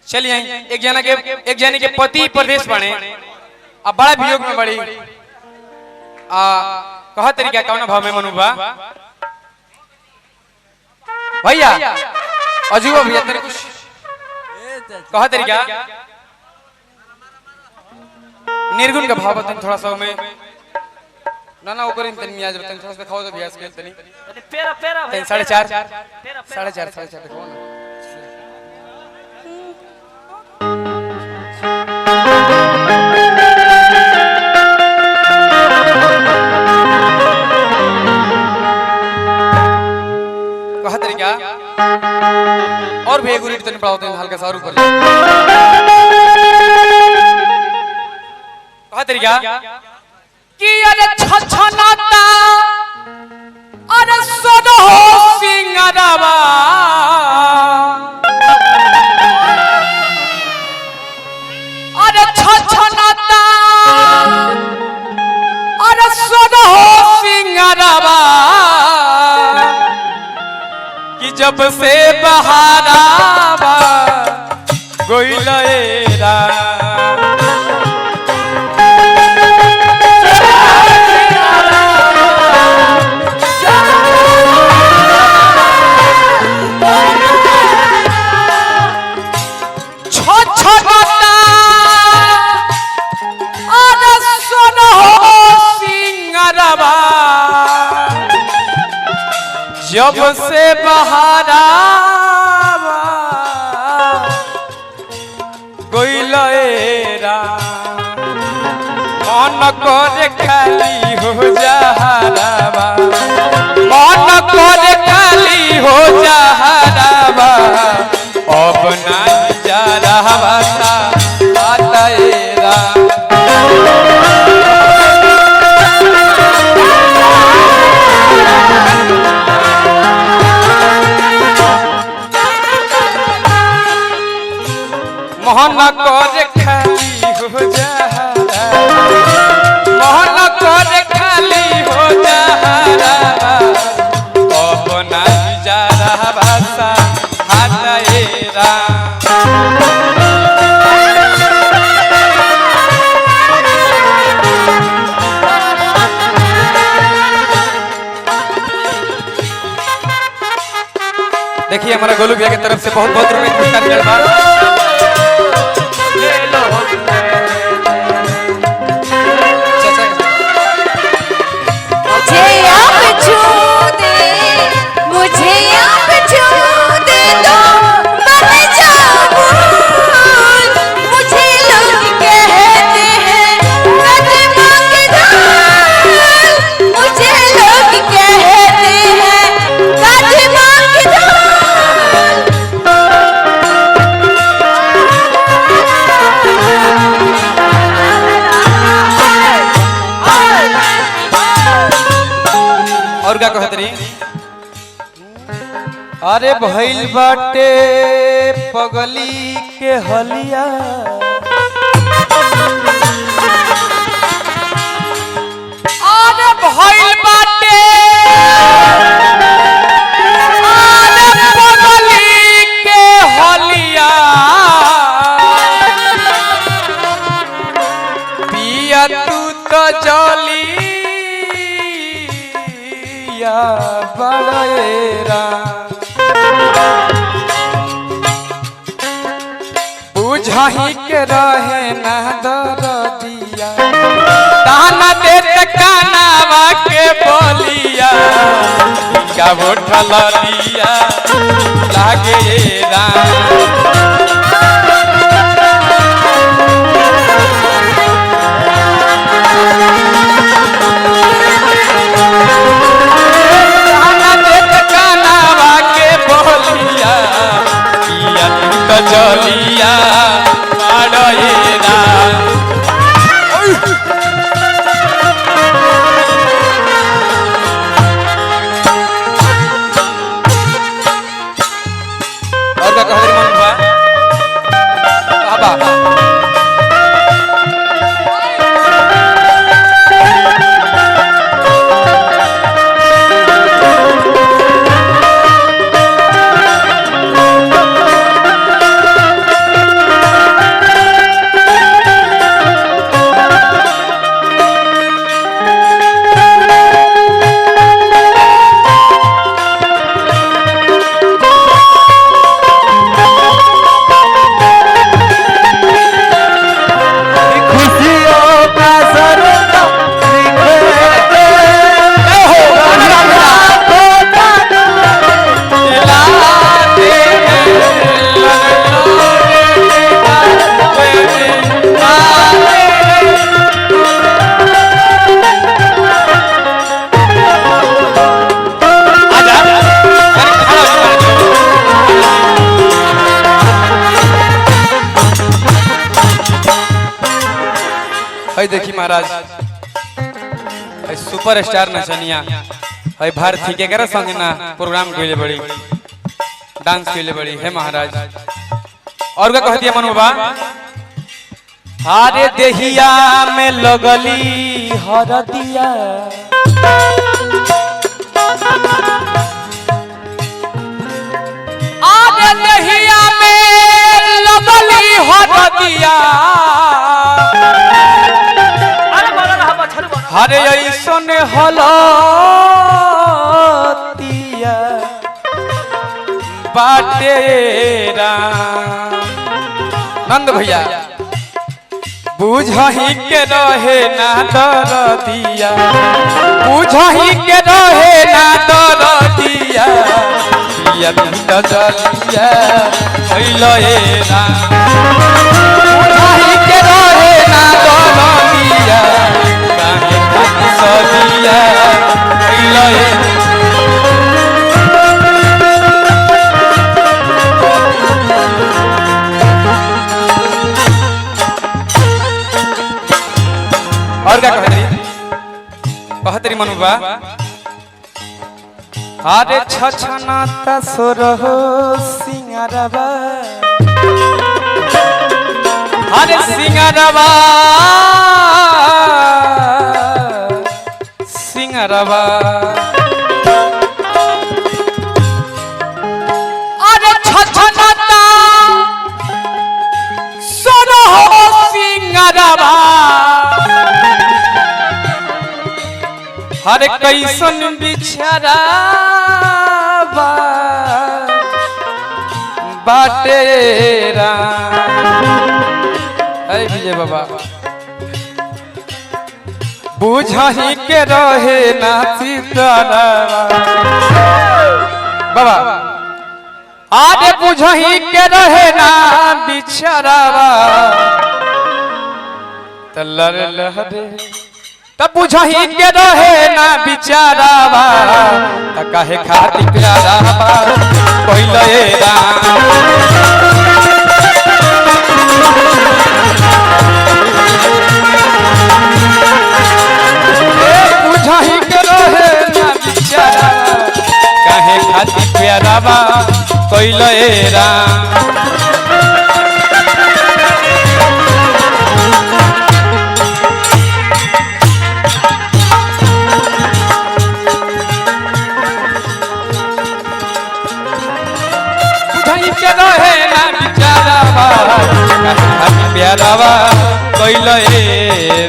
चलिए एक जना के पति प्रदेश बने अब बड़ा वियोग में बड़ी कहा तरीका कौन भाव में मनुबा भैया अजूबा भैया तेरे कुछ कहा तरीका निर्गुण का भाव बतन थोड़ा सा में ना ना ऊपर इन तन मियाज बतन थोड़ा सा खाओ तो भैया स्केल तनी पेरा पेरा 4.5 देखो ना कहा तरीका और भी गुरीट तन पड़ा होते हैं हल्का सा ऊपर कहा तरीका कि अरे छछनाता अरे सोनो सिंगरवा अरे छछनाता अरे सोनो सिंगरवा कि जब से बहारावा गोइलेरा जब से बहारा गोइलेरा मन करे खाली हो जहरावा मन करे खाली हो जहरावा अब नहीं जा रहा तेरा मोहन करे खाली हो जहरा मोहन करे खाली हो जहरा अब नहीं जा रहा भाषा हाथेरा देखिए हमारा गोलू भैया की तरफ से बहुत बहुत रुपए पुरस्कार मिला और क्या कहत रही अरे भइल बाटे पगली के हलिया अरे भइल बाटे अरे पगली के हलिया पिया तू तो जली बड़ेरा बुझही के रहे न दरदिया ताना देत कानावा के बोलिया का उठल लिया लागेरा जलिया बड़ेरा और क्या कह रही हई देखी महाराज हई सुपर स्टार नचनिया हई भारती के करे संग ना प्रोग्राम कइले बड़ी डांस कइले बड़ी है महाराज। और का कह दिया मनु बाबा हारे देहिया में लगली हरदिया आरे देहिया में लगली हरदिया हरे ऐसन हलतिया बाटेरा नंद भैया बुझही के रहे ना दरदिया बुझही के रहे ना दरदिया पिया पिया जलिया भइलएरा बुझही के रहे ना दरदिया काहे खाती सदिया भइलएरा। और क्या कहतरी मनु बा अरे छछनाता सोरहो सिंगारबा अरे सिंगारबा सिंगारबा अरे छछनाता सोरहो सिंगारबा हरे कैसन बिछरा बाटेरा अरे विजय बाबा बुझही के रहे ना सीतारा बाबा आरे बुझही के रहे ना बिछरावा तलर लहरे तब बुझही के रहे ना बिचारावा त काहे खाती प्यारावा पहिलएरा बुझही के रहे ना बिचारावा काहे खाती प्यारावा पहिलएरा। रहे ना बिचारावा प्यारावा कइलएरा